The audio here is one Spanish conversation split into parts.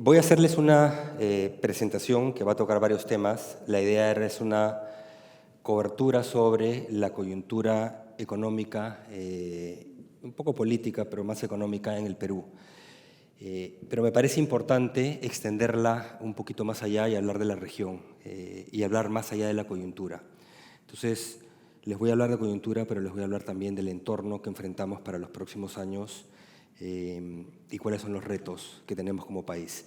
Voy a hacerles una presentación que va a tocar varios temas. La idea es una cobertura sobre la coyuntura económica, un poco política, pero más económica en el Perú. Pero me parece importante extenderla un poquito más allá y hablar de la región y hablar más allá de la coyuntura. Entonces, les voy a hablar de coyuntura, pero les voy a hablar también del entorno que enfrentamos para los próximos años y cuáles son los retos que tenemos como país.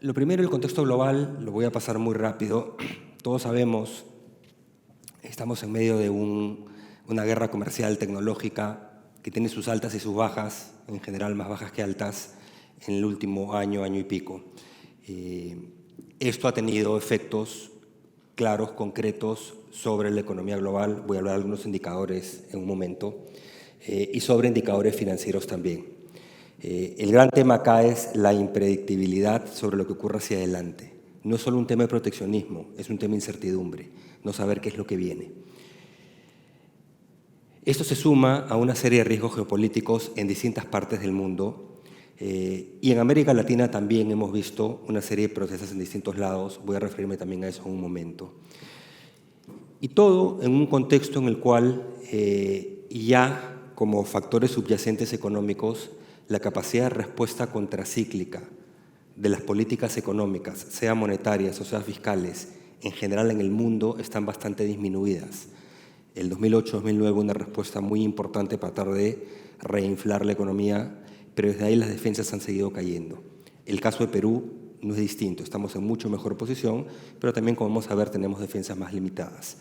Lo primero, el contexto global, lo voy a pasar muy rápido. Todos sabemos, estamos en medio de una guerra comercial tecnológica que tiene sus altas y sus bajas, en general más bajas que altas, en el último año, año y pico. Esto ha tenido efectos claros, concretos, sobre la economía global. Voy a hablar de algunos indicadores en un momento, y sobre indicadores financieros también. El gran tema acá es la impredictibilidad sobre lo que ocurre hacia adelante. No es solo un tema de proteccionismo, es un tema de incertidumbre, no saber qué es lo que viene. Esto se suma a una serie de riesgos geopolíticos en distintas partes del mundo, y en América Latina también hemos visto una serie de procesos en distintos lados. Voy a referirme también a eso en un momento. Y todo en un contexto en el cual ya como factores subyacentes económicos, la capacidad de respuesta contracíclica de las políticas económicas, sea monetarias o sea fiscales, en general en el mundo están bastante disminuidas. El 2008-2009 una respuesta muy importante para tratar de reinflar la economía, pero desde ahí las defensas han seguido cayendo. El caso de Perú no es distinto, estamos en mucho mejor posición, pero también, como vamos a ver, tenemos defensas más limitadas.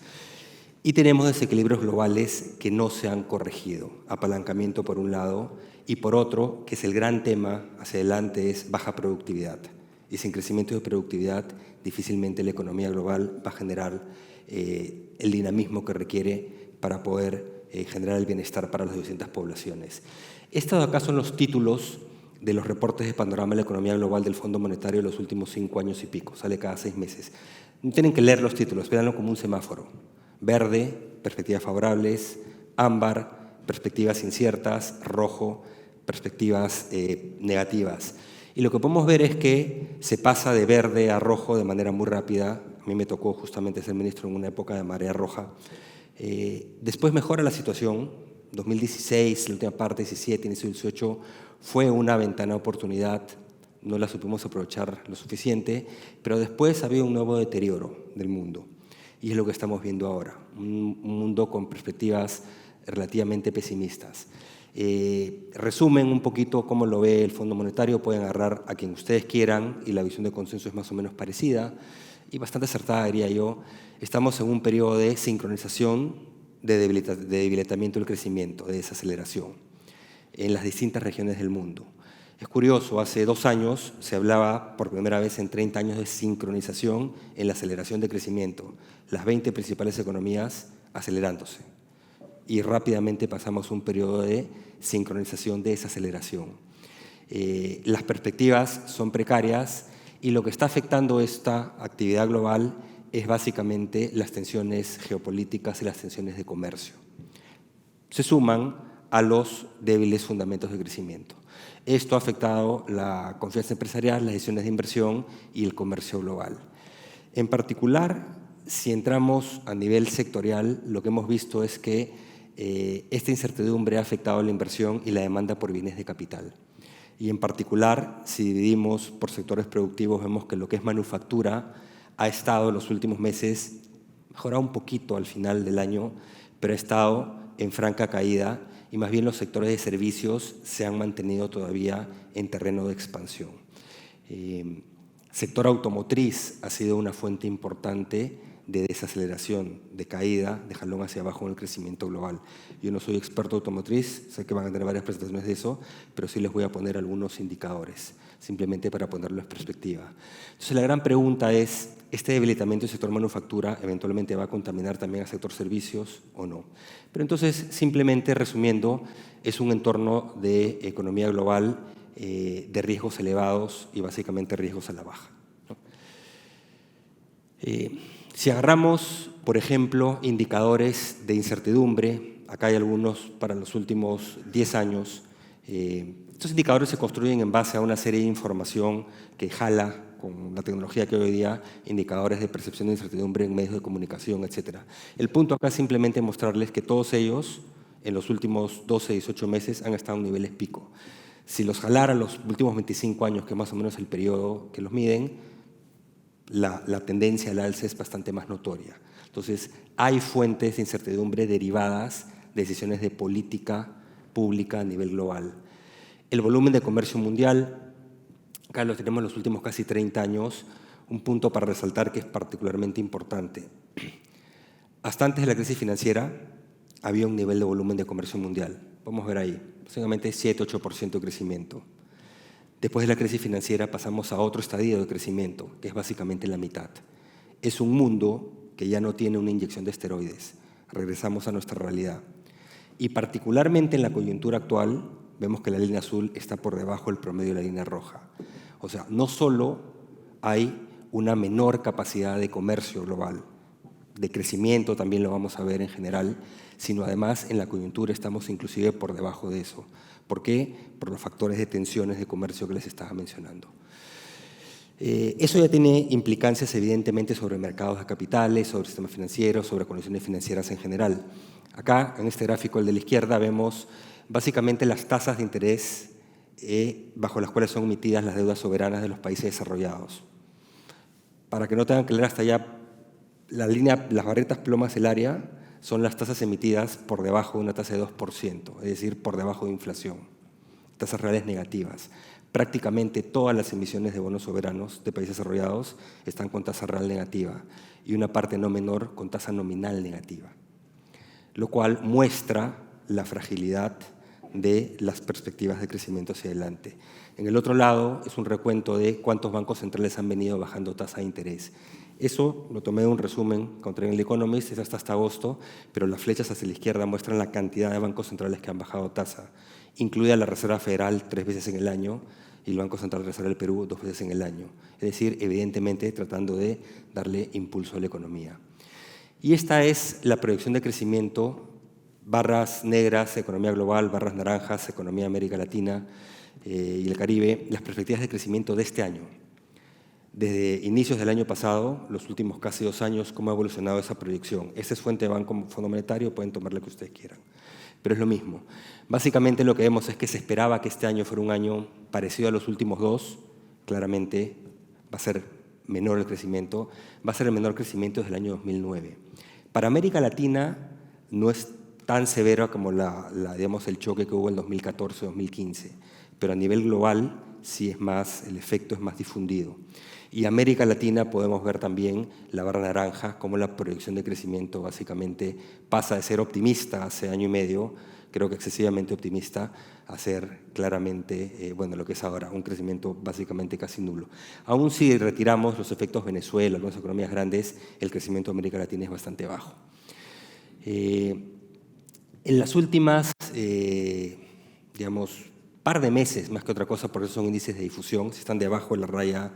Y tenemos desequilibrios globales que no se han corregido. Apalancamiento por un lado, y por otro, que es el gran tema hacia adelante, es baja productividad. Y sin crecimiento de productividad, difícilmente la economía global va a generar el dinamismo que requiere para poder generar el bienestar para las distintas poblaciones. Estos de acá son los títulos de los reportes de panorama de la economía global del Fondo Monetario de los últimos 5 años y pico. Sale cada 6 meses. No tienen que leer los títulos, véanlo como un semáforo. Verde, perspectivas favorables; ámbar, perspectivas inciertas; rojo, perspectivas negativas. Y lo que podemos ver es que se pasa de verde a rojo de manera muy rápida. A mí me tocó justamente ser ministro en una época de marea roja. Después mejora la situación. 2016, la última parte, 17, inicio 18, fue una ventana de oportunidad. No la supimos aprovechar lo suficiente, pero después había un nuevo deterioro del mundo. Y es lo que estamos viendo ahora, un mundo con perspectivas relativamente pesimistas. Resumen un poquito cómo lo ve el Fondo Monetario. Pueden agarrar a quien ustedes quieran y la visión de consenso es más o menos parecida y bastante acertada, diría yo. Estamos en un periodo de sincronización, de debilitamiento del crecimiento, de desaceleración en las distintas regiones del mundo. Es curioso, hace 2 años se hablaba por primera vez en 30 años de sincronización en la aceleración de crecimiento. Las 20 principales economías acelerándose. Y rápidamente pasamos a un periodo de sincronización, de desaceleración. Las perspectivas son precarias y lo que está afectando esta actividad global es básicamente las tensiones geopolíticas y las tensiones de comercio. Se suman a los débiles fundamentos de crecimiento. Esto ha afectado la confianza empresarial, las decisiones de inversión y el comercio global. En particular, si entramos a nivel sectorial, lo que hemos visto es que esta incertidumbre ha afectado la inversión y la demanda por bienes de capital. Y en particular, si dividimos por sectores productivos, vemos que lo que es manufactura ha estado en los últimos meses, mejorado un poquito al final del año, pero ha estado en franca caída, y más bien los sectores de servicios se han mantenido todavía en terreno de expansión. Sector automotriz ha sido una fuente importante de desaceleración, de caída, de jalón hacia abajo en el crecimiento global. Yo no soy experto automotriz, sé que van a tener varias presentaciones de eso, pero sí les voy a poner algunos indicadores, simplemente para ponerlo en perspectiva. Entonces la gran pregunta es, ¿este debilitamiento del sector manufactura eventualmente va a contaminar también al sector servicios o no? Pero entonces, simplemente resumiendo, es un entorno de economía global de riesgos elevados y básicamente riesgos a la baja, ¿no? Si agarramos, por ejemplo, indicadores de incertidumbre, acá hay algunos para los últimos 10 años, Estos indicadores se construyen en base a una serie de información que jala con la tecnología que hoy día, indicadores de percepción de incertidumbre en medios de comunicación, etc. El punto acá es simplemente mostrarles que todos ellos, en los últimos 12, 18 meses, han estado en niveles pico. Si los jalara los últimos 25 años, que más o menos es el periodo que los miden, la tendencia al alza es bastante más notoria. Entonces, hay fuentes de incertidumbre derivadas de decisiones de política pública a nivel global. El volumen de comercio mundial, acá lo tenemos en los últimos casi 30 años, un punto para resaltar que es particularmente importante. Hasta antes de la crisis financiera había un nivel de volumen de comercio mundial. Podemos ver ahí, básicamente 7-8% de crecimiento. Después de la crisis financiera pasamos a otro estadio de crecimiento, que es básicamente la mitad. Es un mundo que ya no tiene una inyección de esteroides. Regresamos a nuestra realidad. Y particularmente en la coyuntura actual, vemos que la línea azul está por debajo del promedio de la línea roja. O sea, no solo hay una menor capacidad de comercio global, de crecimiento también lo vamos a ver en general, sino además en la coyuntura estamos inclusive por debajo de eso. ¿Por qué? Por los factores de tensiones de comercio que les estaba mencionando. Eso ya tiene implicancias evidentemente sobre mercados de capitales, sobre sistemas financieros, sobre condiciones financieras en general. Acá, en este gráfico, el de la izquierda, vemos básicamente las tasas de interés bajo las cuales son emitidas las deudas soberanas de los países desarrollados. Para que no tengan que leer hasta allá, las barretas plomas del área son las tasas emitidas por debajo de una tasa de 2%, es decir, por debajo de inflación, tasas reales negativas. Prácticamente todas las emisiones de bonos soberanos de países desarrollados están con tasa real negativa y una parte no menor con tasa nominal negativa, lo cual muestra la fragilidad de las perspectivas de crecimiento hacia adelante. En el otro lado es un recuento de cuántos bancos centrales han venido bajando tasa de interés. Eso lo tomé de un resumen que encontré en el Economist, es hasta agosto, pero las flechas hacia la izquierda muestran la cantidad de bancos centrales que han bajado tasa, incluida la Reserva Federal 3 veces en el año y el Banco Central Reserva del Perú 2 veces en el año. Es decir, evidentemente tratando de darle impulso a la economía. Y esta es la proyección de crecimiento, barras negras, economía global, barras naranjas, economía de América Latina y el Caribe, las perspectivas de crecimiento de este año. Desde inicios del año pasado, los últimos casi 2 años, cómo ha evolucionado esa proyección. Esta es fuente de Banco Fondo Monetario, pueden tomar lo que ustedes quieran, pero es lo mismo. Básicamente lo que vemos es que se esperaba que este año fuera un año parecido a los últimos 2, claramente va a ser menor el crecimiento, va a ser el menor crecimiento desde el año 2009. Para América Latina no es tan severo como digamos, el choque que hubo en 2014-2015, pero a nivel global sí es más, el efecto es más difundido. Y América Latina podemos ver también la barra naranja, como la proyección de crecimiento básicamente pasa de ser optimista hace año y medio, creo que excesivamente optimista, a ser claramente, bueno, lo que es ahora, un crecimiento básicamente casi nulo. Aún si retiramos los efectos Venezuela, algunas economías grandes, el crecimiento de América Latina es bastante bajo. En las últimas, digamos, par de meses, más que otra cosa, por eso son índices de difusión, si están debajo de la raya,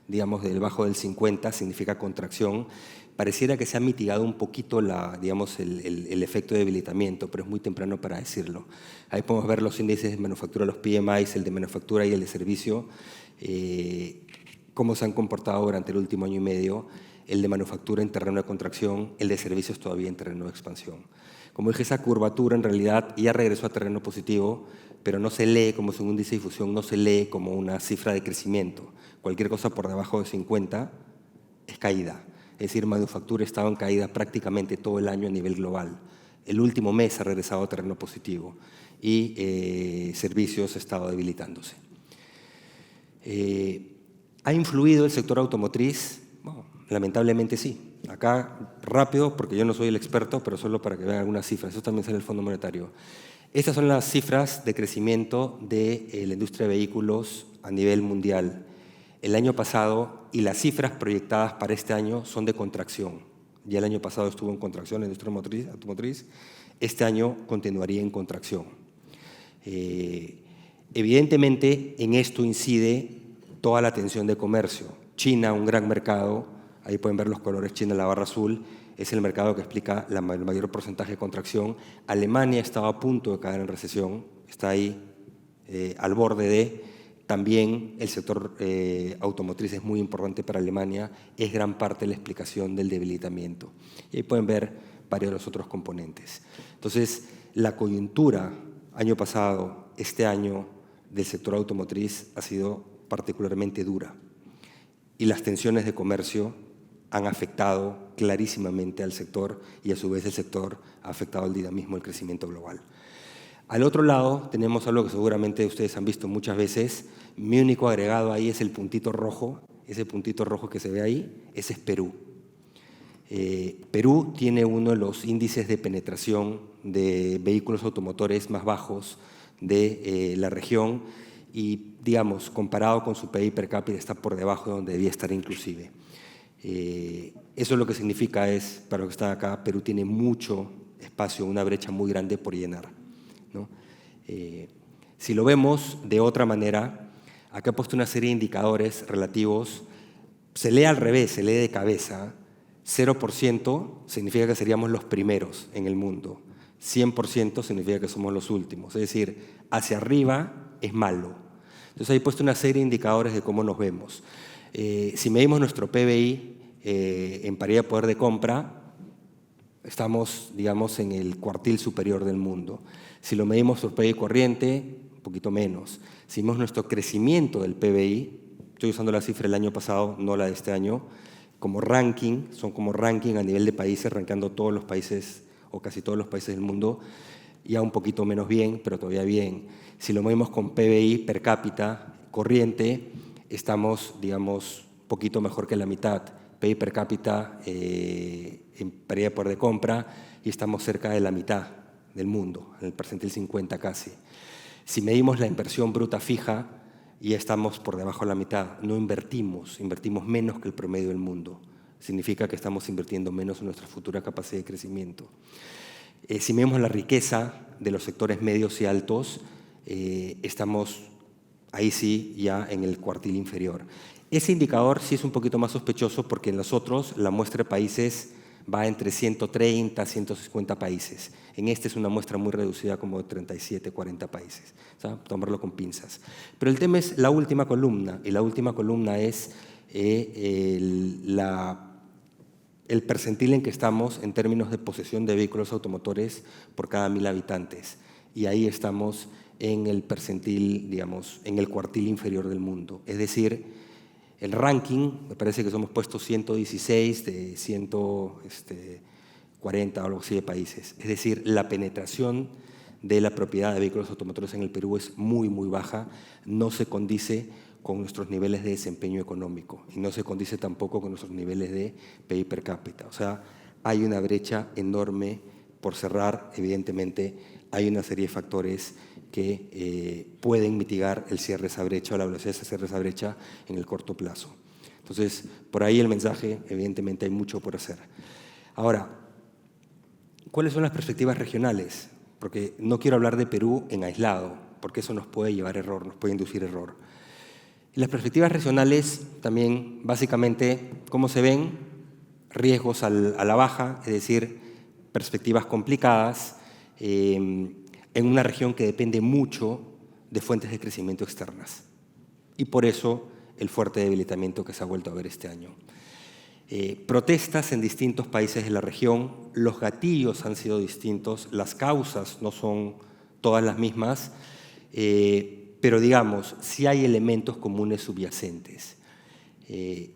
digamos, debajo del 50, significa contracción. Pareciera que se ha mitigado un poquito digamos, el efecto de debilitamiento, pero es muy temprano para decirlo. Ahí podemos ver los índices de manufactura, los PMIs, el de manufactura y el de servicio, cómo se han comportado durante el último año y medio, el de manufactura en terreno de contracción, el de servicios todavía en terreno de expansión. Como dije, esa curvatura en realidad ya regresó a terreno positivo, pero no se lee como un índice de difusión, no se lee como una cifra de crecimiento. Cualquier cosa por debajo de 50 es caída. Es decir, manufactura estaba en caída prácticamente todo el año a nivel global. El último mes ha regresado a terreno positivo y servicios ha estado debilitándose. ¿Ha influido el sector automotriz? Bueno, lamentablemente sí. Acá rápido, porque yo no soy el experto, pero solo para que vean algunas cifras. Eso también sale del Fondo Monetario. Estas son las cifras de crecimiento de la industria de vehículos a nivel mundial. El año pasado y las cifras proyectadas para este año son de contracción. Ya el año pasado estuvo en contracción la industria automotriz, este año continuaría en contracción. Evidentemente, en esto incide toda la tensión de comercio. China, un gran mercado, ahí pueden ver los colores China en la barra azul, es el mercado que explica el mayor porcentaje de contracción. Alemania estaba a punto de caer en recesión, está ahí al borde de. También el sector automotriz es muy importante para Alemania, es gran parte de la explicación del debilitamiento. Y ahí pueden ver varios de los otros componentes. Entonces, la coyuntura año pasado, este año, del sector automotriz ha sido particularmente dura. Y las tensiones de comercio han afectado clarísimamente al sector y a su vez el sector ha afectado el dinamismo del crecimiento global. Al otro lado tenemos algo que seguramente ustedes han visto muchas veces. Mi único agregado ahí es el puntito rojo. Ese puntito rojo que se ve ahí, ese es Perú. Perú tiene uno de los índices de penetración de vehículos automotores más bajos de la región y, digamos, comparado con su PIB per cápita está por debajo de donde debía estar inclusive. Eso lo que significa es, para los que están acá, Perú tiene mucho espacio, una brecha muy grande por llenar, ¿no? Si lo vemos de otra manera, acá he puesto una serie de indicadores relativos, se lee al revés, se lee de cabeza. 0% significa que seríamos los primeros en el mundo, 100% significa que somos los últimos, es decir, hacia arriba es malo. Entonces ahí he puesto una serie de indicadores de cómo nos vemos. Si medimos nuestro PBI en paridad de poder de compra, estamos, digamos, en el cuartil superior del mundo. Si lo medimos por PBI corriente, un poquito menos. Si medimos nuestro crecimiento del PBI, estoy usando la cifra del año pasado, no la de este año, como ranking, son como ranking a nivel de países, rankeando todos los países o casi todos los países del mundo, ya un poquito menos bien, pero todavía bien. Si lo medimos con PBI per cápita corriente, estamos, digamos, un poquito mejor que la mitad. PIB per cápita en paridad de poder de compra y estamos cerca de la mitad del mundo, en el percentil 50 casi. Si medimos la inversión bruta fija, ya estamos por debajo de la mitad. No invertimos menos que el promedio del mundo. Significa que estamos invirtiendo menos en nuestra futura capacidad de crecimiento. Si medimos la riqueza de los sectores medios y altos, estamos ahí sí ya en el cuartil inferior. Ese indicador sí es un poquito más sospechoso porque en los otros la muestra de países va entre 130 a 150 países. En este es una muestra muy reducida, como de 37, 40 países. O sea, tomarlo con pinzas. Pero el tema es la última columna, y la última columna es el percentil en que estamos en términos de posesión de vehículos automotores por cada 1000 habitantes. Y ahí estamos en el percentil, digamos, en el cuartil inferior del mundo. Es decir, el ranking, me parece que somos puestos 116 de 140 o algo así de países. Es decir, la penetración de la propiedad de vehículos automotores en el Perú es muy, muy baja. No se condice con nuestros niveles de desempeño económico y no se condice tampoco con nuestros niveles de PIB per cápita. O sea, hay una brecha enorme por cerrar. Evidentemente, hay una serie de factores que pueden mitigar el cierre de esa brecha o la velocidad de cierre de esa brecha en el corto plazo. Entonces, por ahí el mensaje, evidentemente hay mucho por hacer. Ahora, ¿cuáles son las perspectivas regionales? Porque no quiero hablar de Perú en aislado, porque eso nos puede llevar a error, nos puede inducir error. Y las perspectivas regionales también, básicamente, ¿cómo se ven? Riesgos a la baja, es decir, perspectivas complicadas, en una región que depende mucho de fuentes de crecimiento externas. Y por eso el fuerte debilitamiento que se ha vuelto a ver este año. Protestas en distintos países de la región, los gatillos han sido distintos, las causas no son todas las mismas, pero digamos, sí hay elementos comunes subyacentes.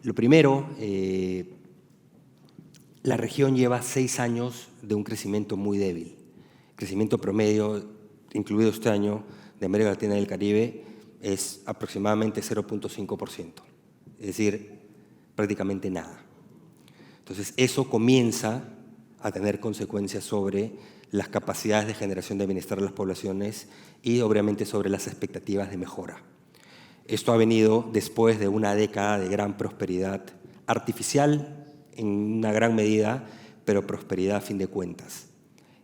Lo primero, la región lleva 6 años de un crecimiento muy débil. Crecimiento promedio, incluido este año, de América Latina y el Caribe, es aproximadamente 0.5%, es decir, prácticamente nada. Entonces, eso comienza a tener consecuencias sobre las capacidades de generación de bienestar de las poblaciones y, obviamente, sobre las expectativas de mejora. Esto ha venido después de una década de gran prosperidad artificial, en una gran medida, pero prosperidad a fin de cuentas.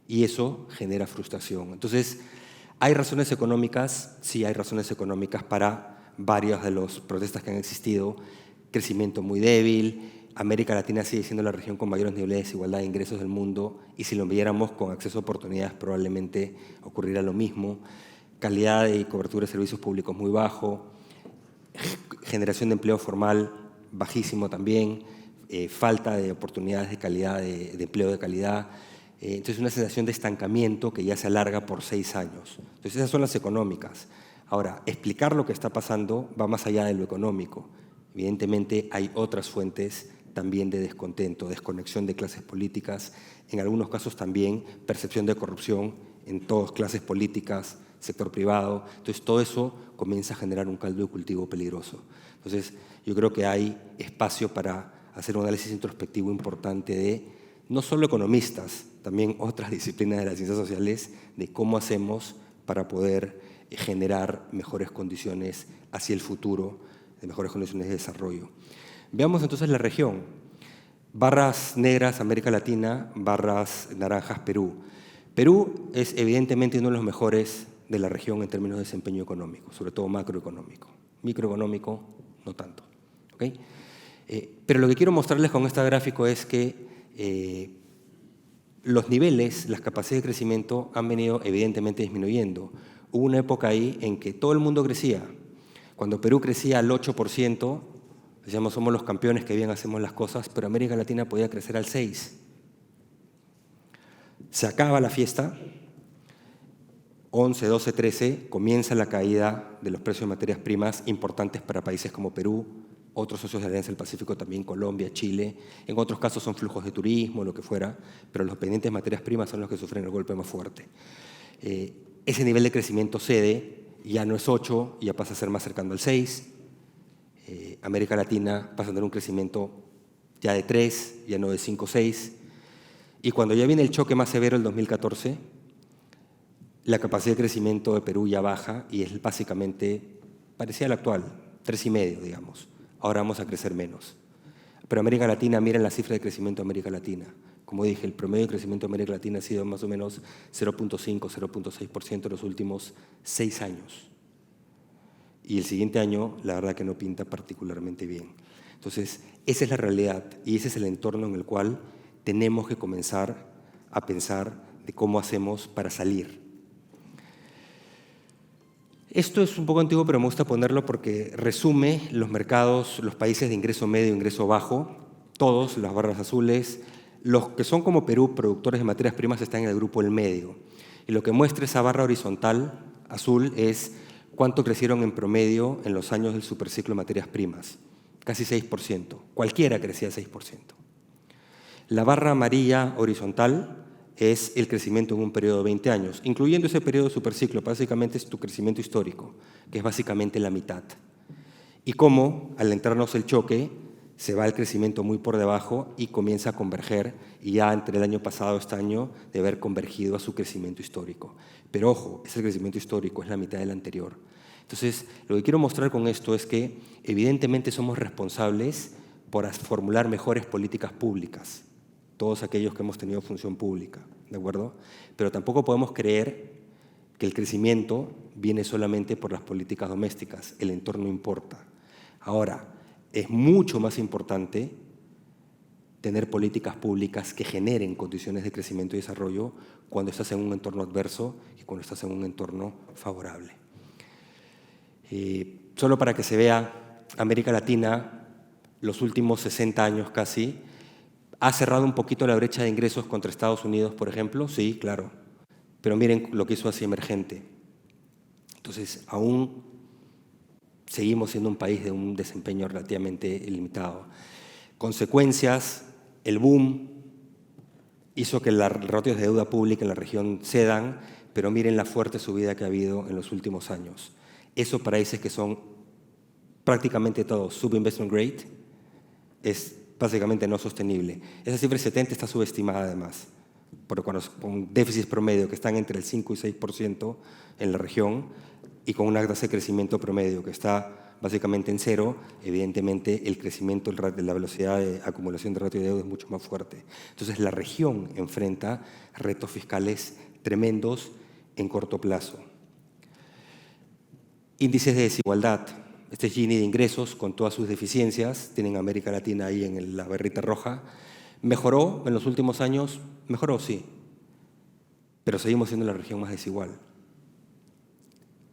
Y eso genera frustración. Entonces, ¿hay razones económicas? Sí, hay razones económicas para varias de las protestas que han existido. Crecimiento muy débil. América Latina sigue siendo la región con mayores niveles de desigualdad de ingresos del mundo y si lo viéramos con acceso a oportunidades probablemente ocurriera lo mismo. calidad y cobertura de servicios públicos muy bajo, generación de empleo formal bajísimo también, falta de oportunidades de calidad, de empleo de calidad. Entonces, una sensación de estancamiento que ya se alarga por 6 años. Entonces, esas son las económicas. Ahora, explicar lo que está pasando va más allá de lo económico. Evidentemente, hay otras fuentes también de descontento, desconexión de clases políticas, en algunos casos también percepción de corrupción en todas clases políticas, sector privado. Entonces, todo eso comienza a generar un caldo de cultivo peligroso. Entonces, yo creo que hay espacio para hacer un análisis introspectivo importante de no solo economistas, también otras disciplinas de las ciencias sociales, de cómo hacemos para poder generar mejores condiciones hacia el futuro, de mejores condiciones de desarrollo. Veamos entonces la región. Barras negras, América Latina, barras naranjas, Perú. Perú es evidentemente uno de los mejores de la región en términos de desempeño económico, sobre todo macroeconómico. Microeconómico, no tanto. ¿Okay? Pero lo que quiero mostrarles con este gráfico es que los niveles, las capacidades de crecimiento han venido evidentemente disminuyendo. Hubo una época ahí en que todo el mundo crecía. Cuando Perú crecía al 8%, decíamos somos los campeones que bien hacemos las cosas, pero América Latina podía crecer al 6%. Se acaba la fiesta, 11, 12, 13, comienza la caída de los precios de materias primas importantes para países como Perú, otros socios de la Alianza del Pacífico también, Colombia, Chile. En otros casos son flujos de turismo, lo que fuera, pero los pendientes de materias primas son los que sufren el golpe más fuerte. Ese nivel de crecimiento cede, ya no es 8, ya pasa a ser más cercano al 6. América Latina pasa a tener un crecimiento ya de 3, ya no de 5, 6. Y cuando ya viene el choque más severo, el 2014, la capacidad de crecimiento de Perú ya baja y es básicamente parecida al actual, 3,5, digamos. Ahora vamos a crecer menos. Pero América Latina, miren la cifra de crecimiento de América Latina. Como dije, el promedio de crecimiento de América Latina ha sido más o menos 0,5, 0,6% en los últimos 6 años. Y el siguiente año, la verdad que no pinta particularmente bien. Entonces, esa es la realidad y ese es el entorno en el cual tenemos que comenzar a pensar de cómo hacemos para salir. Esto es un poco antiguo, pero me gusta ponerlo porque resume los mercados, los países de ingreso medio e ingreso bajo, todos, las barras azules. Los que son como Perú, productores de materias primas, están en el grupo del medio. Y lo que muestra esa barra horizontal azul es cuánto crecieron en promedio en los años del superciclo de materias primas. Casi 6%. Cualquiera crecía 6%. La barra amarilla horizontal es el crecimiento en un periodo de 20 años, incluyendo ese periodo de superciclo. Básicamente es tu crecimiento histórico, que es básicamente la mitad. Y cómo, al entrarnos el choque, se va el crecimiento muy por debajo y comienza a converger, y ya entre el año pasado y este año de haber convergido a su crecimiento histórico. Pero ojo, ese crecimiento histórico es la mitad del anterior. Entonces, lo que quiero mostrar con esto es que evidentemente somos responsables por formular mejores políticas públicas, todos aquellos que hemos tenido función pública, ¿de acuerdo? Pero tampoco podemos creer que el crecimiento viene solamente por las políticas domésticas, el entorno importa. Ahora, es mucho más importante tener políticas públicas que generen condiciones de crecimiento y desarrollo cuando estás en un entorno adverso y cuando estás en un entorno favorable. Solo para que se vea, América Latina, los últimos 60 años casi, ¿ha cerrado un poquito la brecha de ingresos contra Estados Unidos, por ejemplo? Sí, claro. Pero miren lo que hizo Asia emergente. Entonces, aún seguimos siendo un país de un desempeño relativamente limitado. Consecuencias, el boom hizo que las ratios de deuda pública en la región cedan, pero miren la fuerte subida que ha habido en los últimos años. Esos países que son prácticamente todos sub-investment grade es básicamente no sostenible. Esa cifra de 70 está subestimada además, porque con déficits promedio que están entre el 5 y 6% en la región y con una tasa de crecimiento promedio que está básicamente en cero, evidentemente el crecimiento de la velocidad de acumulación de ratio de deuda es mucho más fuerte. Entonces la región enfrenta retos fiscales tremendos en corto plazo. Índices de desigualdad. Este es Gini de ingresos con todas sus deficiencias. Tienen América Latina ahí en la barrita roja. ¿Mejoró en los últimos años? Mejoró, sí. Pero seguimos siendo la región más desigual.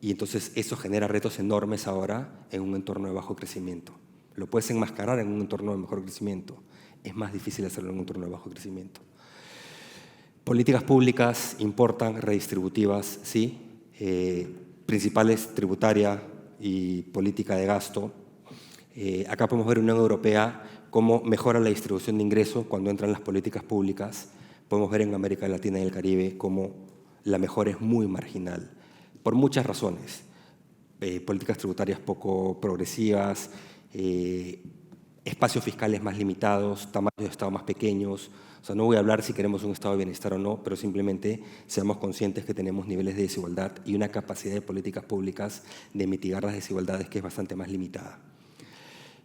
Y entonces eso genera retos enormes ahora en un entorno de bajo crecimiento. Lo puedes enmascarar en un entorno de mejor crecimiento. Es más difícil hacerlo en un entorno de bajo crecimiento. Políticas públicas importan, redistributivas, sí. Principales tributaria y política de gasto. Acá podemos ver en Unión Europea cómo mejora la distribución de ingresos cuando entran las políticas públicas. Podemos ver en América Latina y el Caribe cómo la mejora es muy marginal, por muchas razones. Políticas tributarias poco progresivas, espacios fiscales más limitados, tamaños de Estado más pequeños. O sea, no voy a hablar si queremos un Estado de bienestar o no, pero simplemente seamos conscientes que tenemos niveles de desigualdad y una capacidad de políticas públicas de mitigar las desigualdades que es bastante más limitada.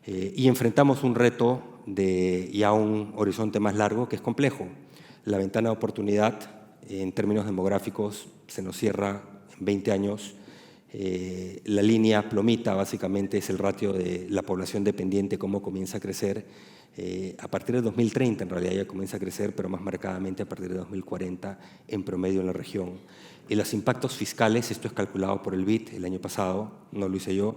Y enfrentamos un reto de ya un horizonte más largo que es complejo. La ventana de oportunidad en términos demográficos se nos cierra en 20 años. La línea plomita básicamente es el ratio de la población dependiente, cómo comienza a crecer. A partir de 2030 en realidad ya comienza a crecer, pero más marcadamente a partir de 2040 en promedio en la región. Y los impactos fiscales, esto es calculado por el BID el año pasado, no lo hice yo,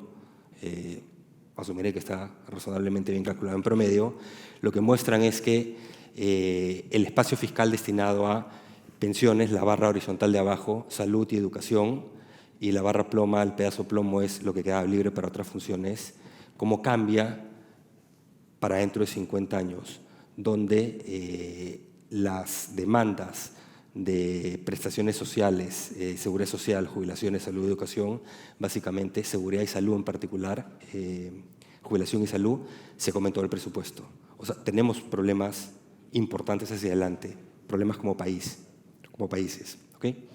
asumiré que está razonablemente bien calculado en promedio, lo que muestran es que el espacio fiscal destinado a pensiones, la barra horizontal de abajo, salud y educación, y la barra ploma, el pedazo plomo es lo que queda libre para otras funciones, cómo cambia para dentro de 50 años, donde las demandas de prestaciones sociales, seguridad social, jubilaciones, salud, educación, básicamente seguridad y salud en particular, jubilación y salud, se come todo el presupuesto. O sea, tenemos problemas importantes hacia adelante, problemas como país, como países. ¿Okay?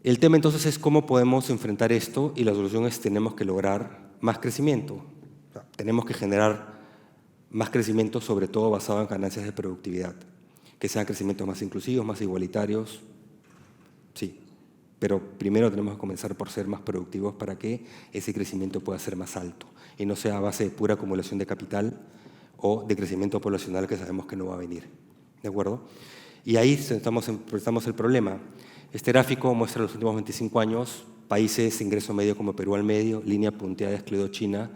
El tema entonces es cómo podemos enfrentar esto y la solución es tenemos que lograr más crecimiento. O sea, tenemos que generar más crecimiento, sobre todo basado en ganancias de productividad, que sean crecimientos más inclusivos, más igualitarios, sí, pero primero tenemos que comenzar por ser más productivos para que ese crecimiento pueda ser más alto y no sea a base de pura acumulación de capital o de crecimiento poblacional que sabemos que no va a venir, ¿de acuerdo? Y ahí estamos el problema. Este gráfico muestra los últimos 25 años, países de ingreso medio como Perú al medio, línea punteada excluido China,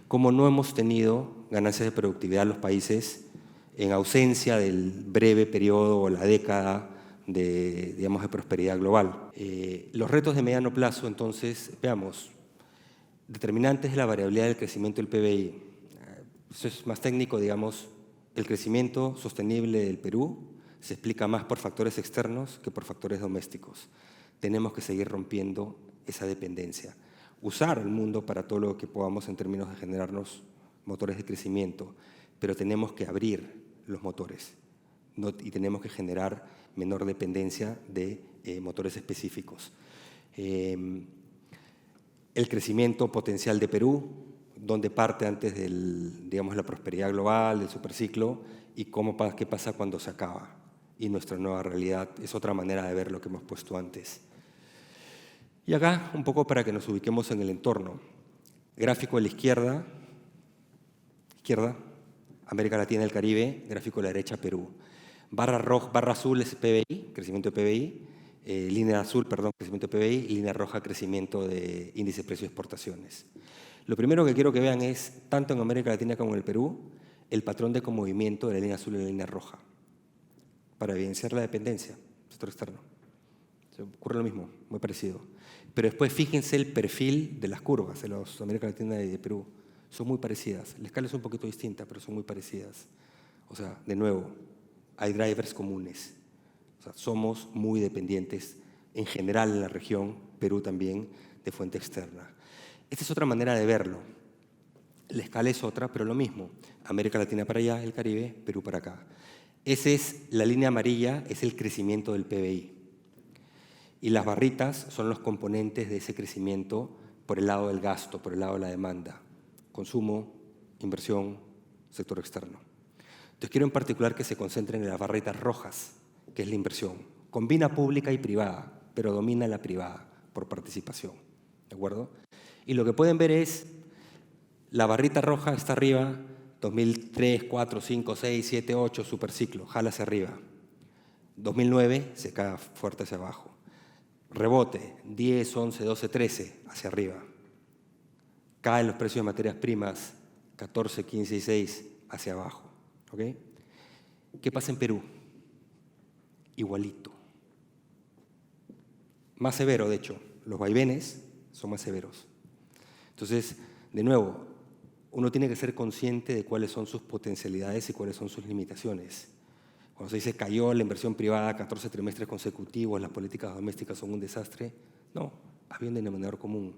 como no hemos tenido ganancias de productividad en los países en ausencia del breve periodo o la década de, digamos, de prosperidad global. Los retos de mediano plazo, entonces, veamos, determinantes de la variabilidad del crecimiento del PBI. Eso es más técnico, digamos, el crecimiento sostenible del Perú se explica más por factores externos que por factores domésticos. Tenemos que seguir rompiendo esa dependencia. Usar el mundo para todo lo que podamos en términos de generarnos motores de crecimiento, pero tenemos que abrir los motores y tenemos que generar menor dependencia de motores específicos. El crecimiento potencial de Perú, donde parte antes del, digamos, la prosperidad global, del superciclo, y qué pasa cuando se acaba. Y nuestra nueva realidad es otra manera de ver lo que hemos puesto antes. Y acá, un poco para que nos ubiquemos en el entorno. Gráfico de la izquierda, América Latina y el Caribe, gráfico de la derecha, Perú. Barra azul es PBI, crecimiento de PBI, línea azul, perdón, crecimiento de PBI, línea roja, crecimiento de índice de precio de exportaciones. Lo primero que quiero que vean es, tanto en América Latina como en el Perú, el patrón de movimiento de la línea azul y la línea roja, para evidenciar la dependencia, sector externo. Ocurre lo mismo, muy parecido. Pero después fíjense el perfil de las curvas de los América Latina y de Perú. Son muy parecidas. La escala es un poquito distinta, pero son muy parecidas. O sea, de nuevo, hay drivers comunes. O sea, somos muy dependientes en general en la región, Perú también, de fuente externa. Esta es otra manera de verlo. La escala es otra, pero lo mismo. América Latina para allá, el Caribe, Perú para acá. Esa es la línea amarilla, es el crecimiento del PBI. Y las barritas son los componentes de ese crecimiento por el lado del gasto, por el lado de la demanda. Consumo, inversión, sector externo. Entonces quiero en particular que se concentren en las barritas rojas, que es la inversión. Combina pública y privada, pero domina la privada por participación. ¿De acuerdo? Y lo que pueden ver es, la barrita roja está arriba, 2003, 4, 5, 6, 7, 8, superciclo, jala hacia arriba. 2009 se cae fuerte hacia abajo. Rebote, 10, 11, 12, 13, hacia arriba. Caen los precios de materias primas, 14, 15 y 6, hacia abajo. ¿Ok? ¿Qué pasa en Perú? Igualito. Más severo, de hecho. Los vaivenes son más severos. Entonces, de nuevo, uno tiene que ser consciente de cuáles son sus potencialidades y cuáles son sus limitaciones. Cuando se dice cayó la inversión privada 14 trimestres consecutivos, las políticas domésticas son un desastre, no, había un denominador común.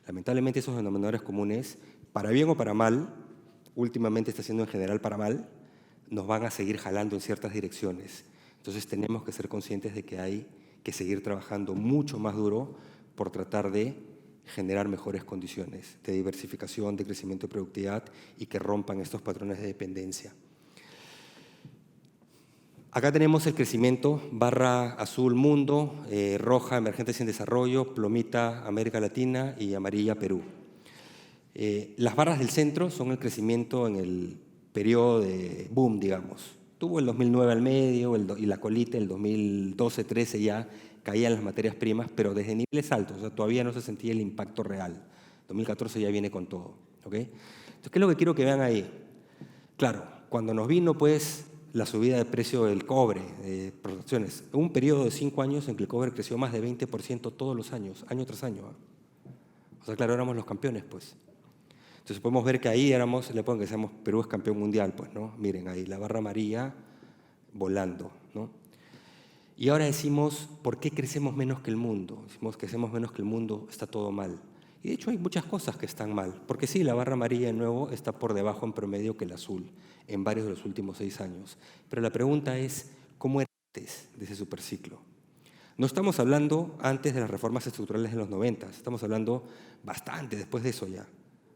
Lamentablemente esos denominadores comunes, para bien o para mal, últimamente está siendo en general para mal, nos van a seguir jalando en ciertas direcciones. Entonces tenemos que ser conscientes de que hay que seguir trabajando mucho más duro por tratar de generar mejores condiciones de diversificación, de crecimiento y productividad y que rompan estos patrones de dependencia. Acá tenemos el crecimiento, barra azul mundo, roja emergentes en desarrollo, plomita América Latina y amarilla Perú. Las barras del centro son el crecimiento en el periodo de boom, digamos. Tuvo el 2009 al medio y la colita, el 2012-13 ya caían las materias primas, pero desde niveles altos, o sea, todavía no se sentía el impacto real. 2014 ya viene con todo. ¿Ok? Entonces, ¿qué es lo que quiero que vean ahí? Claro, cuando nos vino pues la subida de precio del cobre, producciones, un periodo de 5 años en que el cobre creció más de 20% todos los años, año tras año. O sea, claro, éramos los campeones, pues. Entonces podemos ver que ahí éramos, le pongo que decíamos Perú es campeón mundial, pues, ¿no? Miren ahí, la barra amarilla volando, ¿no? Y ahora decimos, ¿por qué crecemos menos que el mundo? Decimos que crecemos menos que el mundo, está todo mal. Y de hecho hay muchas cosas que están mal, porque sí, la barra amarilla de nuevo está por debajo en promedio que el azul en varios de los últimos 6 años. Pero la pregunta es, ¿cómo era antes de ese superciclo? No estamos hablando antes de las reformas estructurales de los 90, estamos hablando bastante después de eso ya,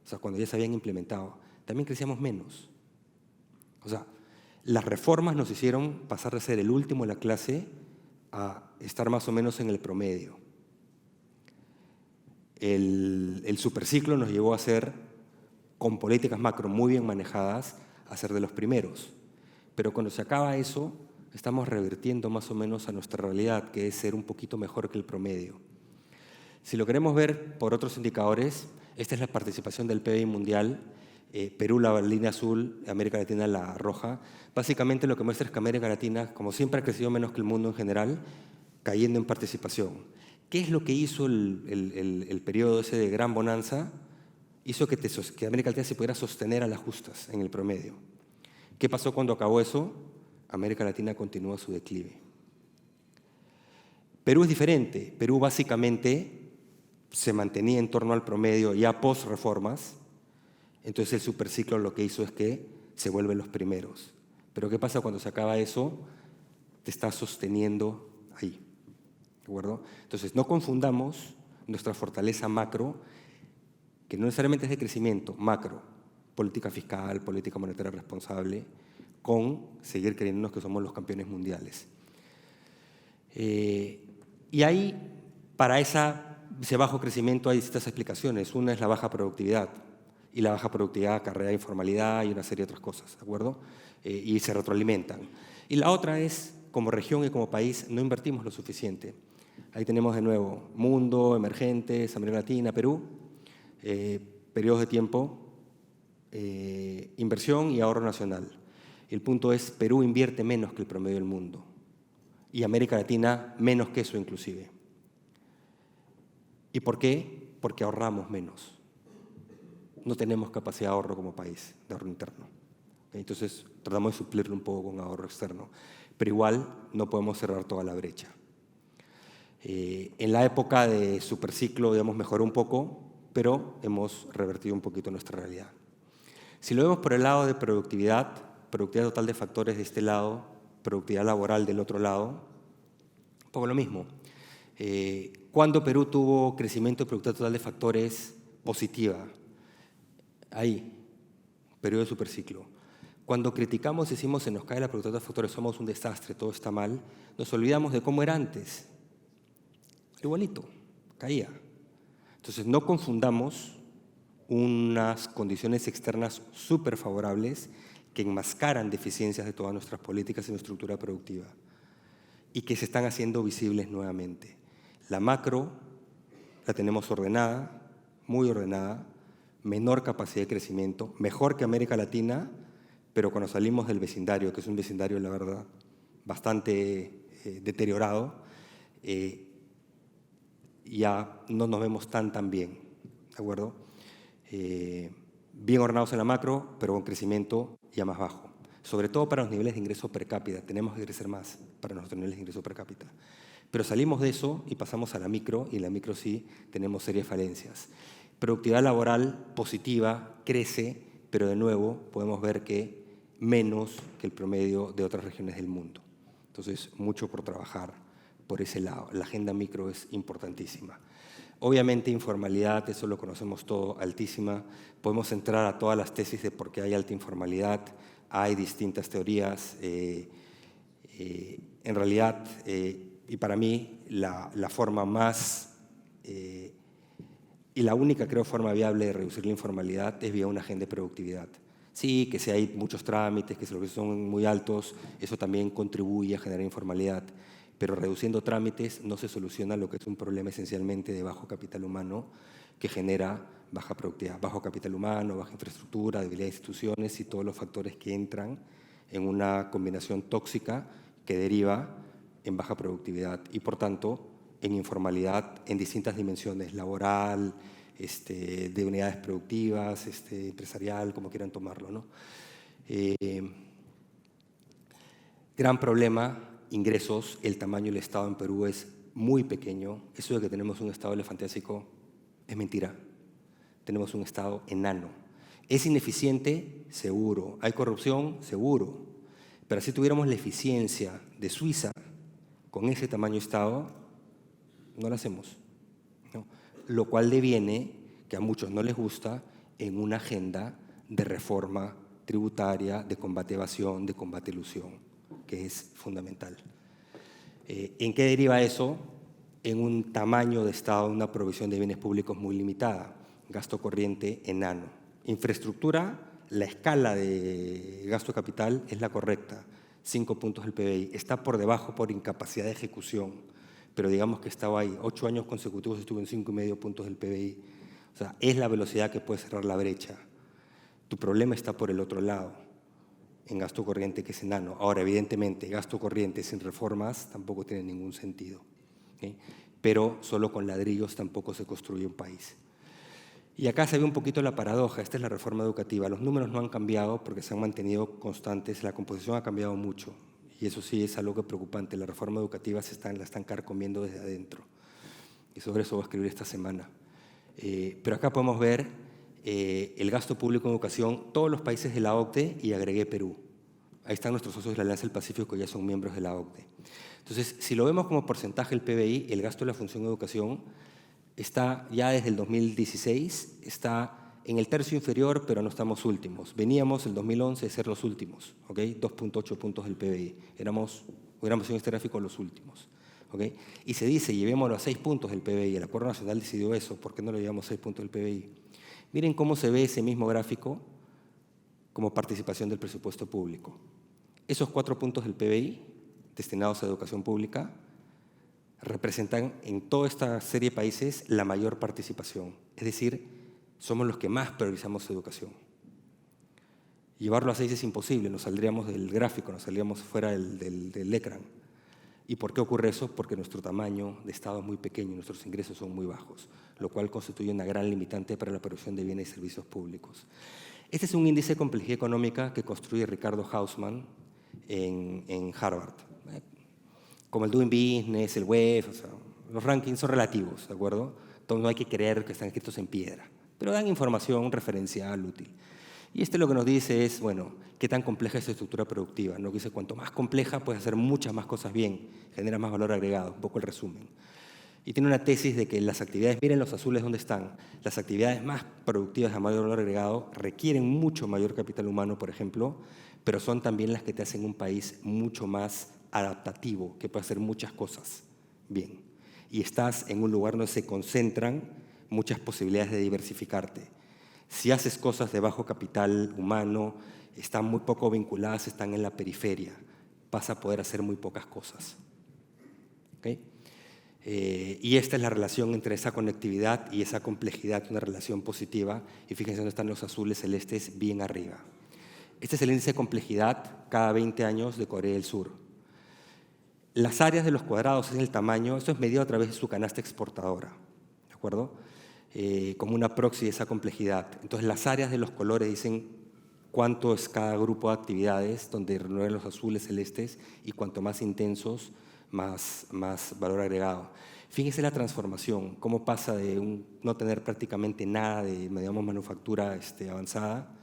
o sea, cuando ya se habían implementado. También crecíamos menos. O sea, las reformas nos hicieron pasar de ser el último en la clase a estar más o menos en el promedio. El superciclo nos llevó a ser, con políticas macro muy bien manejadas, a ser de los primeros. Pero cuando se acaba eso, estamos revirtiendo más o menos a nuestra realidad, que es ser un poquito mejor que el promedio. Si lo queremos ver por otros indicadores, esta es la participación del PBI mundial, Perú la línea azul, América Latina la roja. Básicamente lo que muestra es que América Latina, como siempre ha crecido menos que el mundo en general, cayendo en participación. ¿Qué es lo que hizo el periodo ese de gran bonanza? Hizo que América Latina se pudiera sostener a las justas en el promedio. ¿Qué pasó cuando acabó eso? América Latina continúa su declive. Perú es diferente. Perú básicamente se mantenía en torno al promedio ya post-reformas. Entonces el superciclo lo que hizo es que se vuelven los primeros. Pero ¿qué pasa cuando se acaba eso? Te está sosteniendo ahí. ¿De acuerdo? Entonces no confundamos nuestra fortaleza macro, que no necesariamente es de crecimiento, macro, política fiscal, política monetaria responsable, con seguir creyéndonos que somos los campeones mundiales. Y ahí, para ese bajo crecimiento hay distintas explicaciones. Una es la baja productividad, y la baja productividad acarrea informalidad y una serie de otras cosas, ¿de acuerdo? Y se retroalimentan. Y la otra es, como región y como país, no invertimos lo suficiente. Ahí tenemos de nuevo mundo, emergentes, América Latina, Perú, periodos de tiempo, inversión y ahorro nacional. El punto es, Perú invierte menos que el promedio del mundo y América Latina menos que eso inclusive. ¿Y por qué? Porque ahorramos menos. No tenemos capacidad de ahorro como país, de ahorro interno. Entonces tratamos de suplirlo un poco con ahorro externo, pero igual no podemos cerrar toda la brecha. En la época de superciclo, digamos, mejoró un poco, pero hemos revertido un poquito nuestra realidad. Si lo vemos por el lado de productividad total de factores de este lado, productividad laboral del otro lado, un poco lo mismo. ¿Cuándo Perú tuvo crecimiento de productividad total de factores positiva? Ahí, periodo de superciclo. Cuando criticamos y decimos se nos cae la productividad de factores, somos un desastre, todo está mal, nos olvidamos de cómo era antes. Igualito, caía. Entonces no confundamos unas condiciones externas súper favorables que enmascaran deficiencias de todas nuestras políticas y nuestra estructura productiva y que se están haciendo visibles nuevamente. La macro la tenemos ordenada, muy ordenada, menor capacidad de crecimiento, mejor que América Latina, pero cuando salimos del vecindario, que es un vecindario, la verdad, bastante deteriorado, ya no nos vemos tan bien, ¿de acuerdo? Bien ordenados en la macro, pero con crecimiento ya más bajo. Sobre todo para los niveles de ingreso per cápita. Tenemos que crecer más para nuestros niveles de ingreso per cápita. Pero salimos de eso y pasamos a la micro, y en la micro sí tenemos serias falencias. Productividad laboral positiva, crece, pero de nuevo podemos ver que menos que el promedio de otras regiones del mundo. Entonces, mucho por trabajar por ese lado. La agenda micro es importantísima. Obviamente, informalidad, eso lo conocemos todo, altísima. Podemos entrar a todas las tesis de por qué hay alta informalidad. Hay distintas teorías. En realidad, y para mí, la forma más y la única, creo, forma viable de reducir la informalidad es vía una agenda de productividad. Sí, que si hay muchos trámites, que si los precios son muy altos, eso también contribuye a generar informalidad. Pero reduciendo trámites no se soluciona lo que es un problema esencialmente de bajo capital humano que genera baja productividad. Bajo capital humano, baja infraestructura, debilidad de instituciones y todos los factores que entran en una combinación tóxica que deriva en baja productividad y, por tanto, en informalidad en distintas dimensiones, laboral, de unidades productivas, empresarial, como quieran tomarlo, ¿no? Gran problema, ingresos, el tamaño del Estado en Perú es muy pequeño. Eso de que tenemos un Estado elefantiásico es mentira. Tenemos un Estado enano. ¿Es ineficiente? Seguro. ¿Hay corrupción? Seguro. Pero si tuviéramos la eficiencia de Suiza con ese tamaño de Estado, no lo hacemos, ¿no? Lo cual deviene, que a muchos no les gusta, en una agenda de reforma tributaria, de combate a evasión, de combate a elusión, que es fundamental. ¿En qué deriva eso? En un tamaño de Estado, una provisión de bienes públicos muy limitada, gasto corriente enano. Infraestructura, la escala de gasto capital es la correcta, 5 puntos del PBI. Está por debajo por incapacidad de ejecución, pero digamos que estaba ahí. 8 años consecutivos estuvo en 5,5 puntos del PBI. O sea, es la velocidad que puede cerrar la brecha. Tu problema está por el otro lado, en gasto corriente, que es enano. Ahora, evidentemente, gasto corriente sin reformas tampoco tiene ningún sentido, ¿sí? Pero solo con ladrillos tampoco se construye un país. Y acá se ve un poquito la paradoja. Esta es la reforma educativa. Los números no han cambiado porque se han mantenido constantes. La composición ha cambiado mucho. Y eso sí es algo que es preocupante. La reforma educativa la están carcomiendo desde adentro. Y sobre eso voy a escribir esta semana. Pero acá podemos ver el gasto público en educación, todos los países de la OCDE, y agregué Perú. Ahí están nuestros socios de la Alianza del Pacífico, ya son miembros de la OCDE. Entonces, si lo vemos como porcentaje del PBI, el gasto de la función educación está ya desde el 2016, está en el tercio inferior, pero no estamos últimos. Veníamos el 2011 de ser los últimos, ¿ok? 2,8 puntos del PBI. Hubiéramos en este gráfico los últimos, ¿ok? Y se dice, llevémoslo a 6 puntos del PBI. El Acuerdo Nacional decidió eso. ¿Por qué no lo llevamos a 6 puntos del PBI? Miren cómo se ve ese mismo gráfico como participación del presupuesto público. Esos 4 puntos del PBI destinados a educación pública representan en toda esta serie de países la mayor participación. Es decir, somos los que más priorizamos educación. Llevarlo a 6 es imposible, nos saldríamos del gráfico, nos saldríamos fuera del ecran. ¿Y por qué ocurre eso? Porque nuestro tamaño de Estado es muy pequeño, nuestros ingresos son muy bajos, lo cual constituye una gran limitante para la producción de bienes y servicios públicos. Este es un índice de complejidad económica que construye Ricardo Hausmann en Harvard. Como el Doing Business, el Web, o sea, los rankings son relativos, ¿de acuerdo? Entonces no hay que creer que están escritos en piedra, pero dan información referencial útil. Y lo que nos dice es, bueno, qué tan compleja es tu estructura productiva. Nos dice, cuanto más compleja, puedes hacer muchas más cosas bien, genera más valor agregado, un poco el resumen. Y tiene una tesis de que las actividades, miren los azules dónde están, las actividades más productivas de mayor valor agregado requieren mucho mayor capital humano, por ejemplo, pero son también las que te hacen un país mucho más adaptativo, que puede hacer muchas cosas bien. Y estás en un lugar donde se concentran muchas posibilidades de diversificarte. Si haces cosas de bajo capital humano, están muy poco vinculadas, están en la periferia, vas a poder hacer muy pocas cosas. ¿Okay? Y esta es la relación entre esa conectividad y esa complejidad, una relación positiva. Y fíjense dónde están los azules celestes, bien arriba. Este es el índice de complejidad cada 20 años de Corea del Sur. Las áreas de los cuadrados es el tamaño, esto es medido a través de su canasta exportadora, ¿de acuerdo? Como una proxy de esa complejidad. Entonces, las áreas de los colores dicen cuánto es cada grupo de actividades, donde renuevan los azules celestes, y cuanto más intensos, más valor agregado. Fíjense la transformación, cómo pasa de no tener prácticamente nada de, digamos, manufactura avanzada,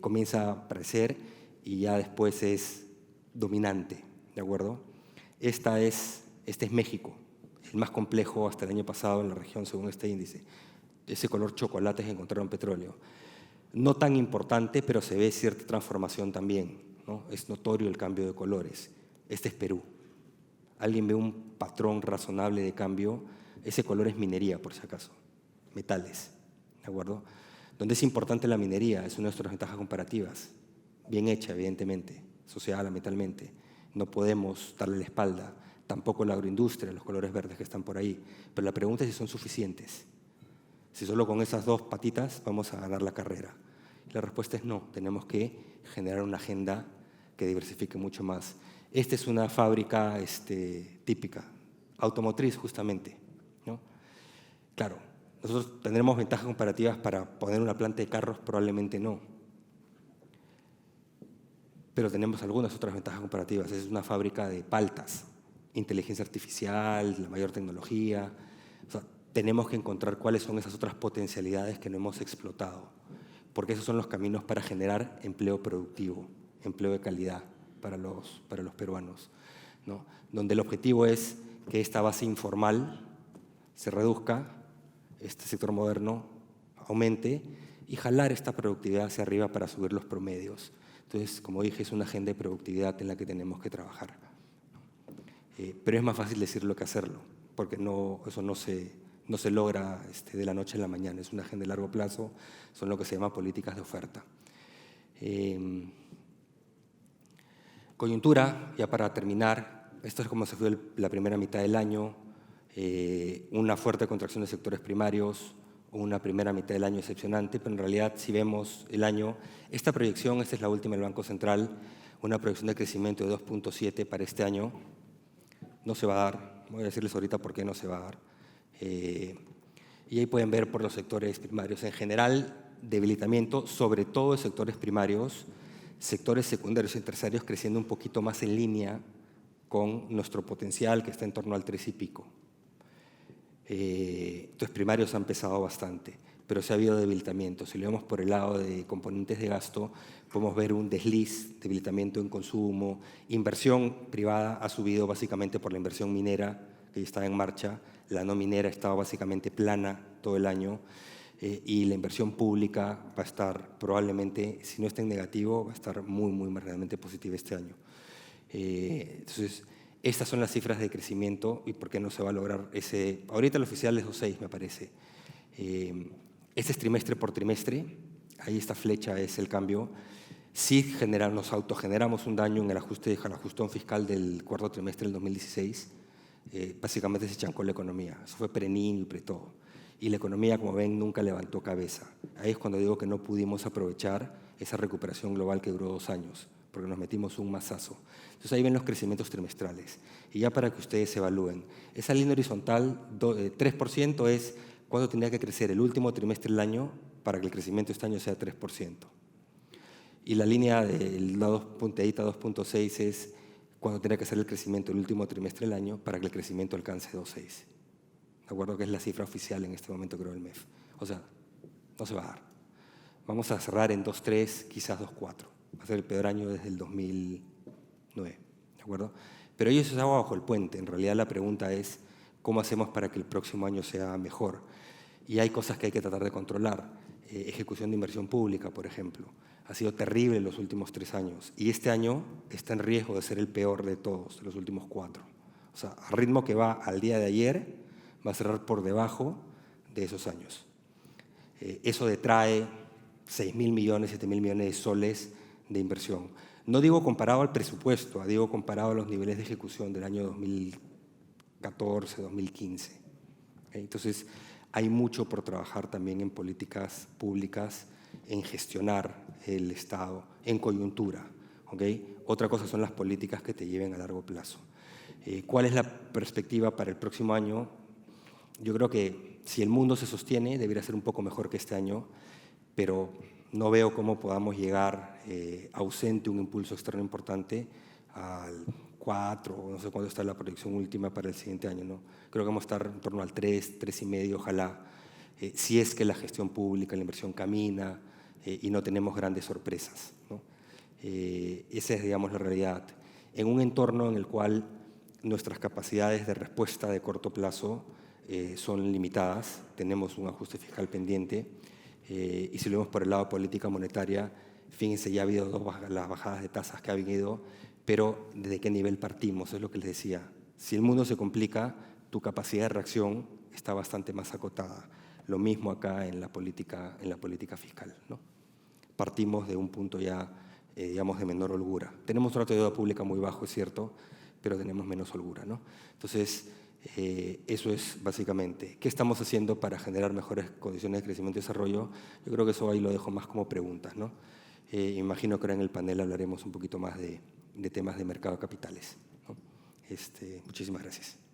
comienza a aparecer y ya después es dominante, ¿de acuerdo? Este es México, el más complejo hasta el año pasado en la región según este índice. Ese color chocolate es encontraron petróleo. No tan importante, pero se ve cierta transformación también, ¿no? Es notorio el cambio de colores. Este es Perú. ¿Alguien ve un patrón razonable de cambio? Ese color es minería, por si acaso, metales, ¿de acuerdo? Donde es importante la minería, es una de nuestras ventajas comparativas, bien hecha, evidentemente, social, ambientalmente. No podemos darle la espalda, tampoco la agroindustria, los colores verdes que están por ahí. Pero la pregunta es si son suficientes. Si solo con esas dos patitas vamos a ganar la carrera. La respuesta es no, tenemos que generar una agenda que diversifique mucho más. Esta es una fábrica típica, automotriz justamente, ¿no? Claro, nosotros tendremos ventajas comparativas para poner una planta de carros, probablemente no. Pero tenemos algunas otras ventajas comparativas. Es una fábrica de paltas, inteligencia artificial, la mayor tecnología. O sea, tenemos que encontrar cuáles son esas otras potencialidades que no hemos explotado, porque esos son los caminos para generar empleo productivo, empleo de calidad para los peruanos, ¿no? Donde el objetivo es que esta base informal se reduzca, este sector moderno aumente y jalar esta productividad hacia arriba para subir los promedios. Entonces, como dije, es una agenda de productividad en la que tenemos que trabajar. Pero es más fácil decirlo que hacerlo, porque eso no se logra de la noche a la mañana. Es una agenda de largo plazo, son lo que se llama políticas de oferta. Coyuntura, ya para terminar, esto es como se fue la primera mitad del año, una fuerte contracción de sectores primarios, una primera mitad del año excepcionante, pero en realidad si vemos el año, esta proyección, esta es la última del Banco Central, una proyección de crecimiento de 2.7 para este año, no se va a dar, voy a decirles ahorita por qué no se va a dar. Y ahí pueden ver por los sectores primarios. En general, debilitamiento, sobre todo de sectores primarios, sectores secundarios y terciarios creciendo un poquito más en línea con nuestro potencial, que está en torno al 3 y pico. Entonces, primarios han pesado bastante, pero sí ha habido debilitamiento. Si lo vemos por el lado de componentes de gasto, podemos ver un desliz, debilitamiento en consumo. Inversión privada ha subido básicamente por la inversión minera, que ya estaba en marcha. La no minera estaba básicamente plana todo el año. Y la inversión pública va a estar probablemente, si no está en negativo, va a estar muy, muy marginalmente positiva este año. Entonces, estas son las cifras de crecimiento y por qué no se va a lograr ese. Ahorita el oficial es 2.6, me parece. Este es trimestre por trimestre. Ahí esta flecha es el cambio. Sí nos autogeneramos un daño en el ajustón fiscal del cuarto trimestre del 2016. Básicamente se chancó la economía. Eso fue pre-NIM y pre-todo. Y la economía, como ven, nunca levantó cabeza. Ahí es cuando digo que no pudimos aprovechar esa recuperación global que duró 2 años, porque nos metimos un mazazo. Entonces ahí ven los crecimientos trimestrales. Y ya para que ustedes evalúen, esa línea horizontal, 3% es cuánto tendría que crecer el último trimestre del año para que el crecimiento este año sea 3%. Y la línea del punteadita 2.6 es cuánto tendría que ser el crecimiento el último trimestre del año para que el crecimiento alcance 2.6. ¿De acuerdo? Que es la cifra oficial en este momento, creo, del MEF. O sea, no se va a dar. Vamos a cerrar en 2.3, quizás 2.4. Va a ser el peor año desde el 2009. ¿De acuerdo? Pero eso es agua bajo el puente. En realidad la pregunta es cómo hacemos para que el próximo año sea mejor. Y hay cosas que hay que tratar de controlar. Ejecución de inversión pública, por ejemplo. Ha sido terrible en los últimos 3 años. Y este año está en riesgo de ser el peor de todos, de los últimos 4. O sea, al ritmo que va al día de ayer, va a cerrar por debajo de esos años. Eso detrae 6.000 millones, 7.000 millones de soles de inversión. No digo comparado al presupuesto, digo comparado a los niveles de ejecución del año 2014, 2015. Entonces, hay mucho por trabajar también en políticas públicas, en gestionar el Estado, en coyuntura. Otra cosa son las políticas que te lleven a largo plazo. ¿Cuál es la perspectiva para el próximo año? Yo creo que si el mundo se sostiene, debería ser un poco mejor que este año, pero no veo cómo podamos llegar, ausente un impulso externo importante, al 4, no sé cuándo está la proyección última para el siguiente año, ¿no? Creo que vamos a estar en torno al 3, 3,5, ojalá, si es que la gestión pública, la inversión camina y no tenemos grandes sorpresas, ¿no? Esa es, digamos, la realidad. En un entorno en el cual nuestras capacidades de respuesta de corto plazo son limitadas, tenemos un ajuste fiscal pendiente, y si lo vemos por el lado de política monetaria, fíjense, ya ha habido las bajadas de tasas que ha habido, pero ¿desde qué nivel partimos? Es lo que les decía. Si el mundo se complica, tu capacidad de reacción está bastante más acotada. Lo mismo acá en la política fiscal, ¿no? Partimos de un punto ya, digamos, de menor holgura. Tenemos un ratio de deuda pública muy bajo, es cierto, pero tenemos menos holgura, ¿no? Entonces, eso es básicamente. ¿Qué estamos haciendo para generar mejores condiciones de crecimiento y desarrollo? Yo creo que eso ahí lo dejo más como preguntas, ¿no? Imagino que ahora en el panel hablaremos un poquito más de temas de mercado de capitales, ¿no? Muchísimas gracias.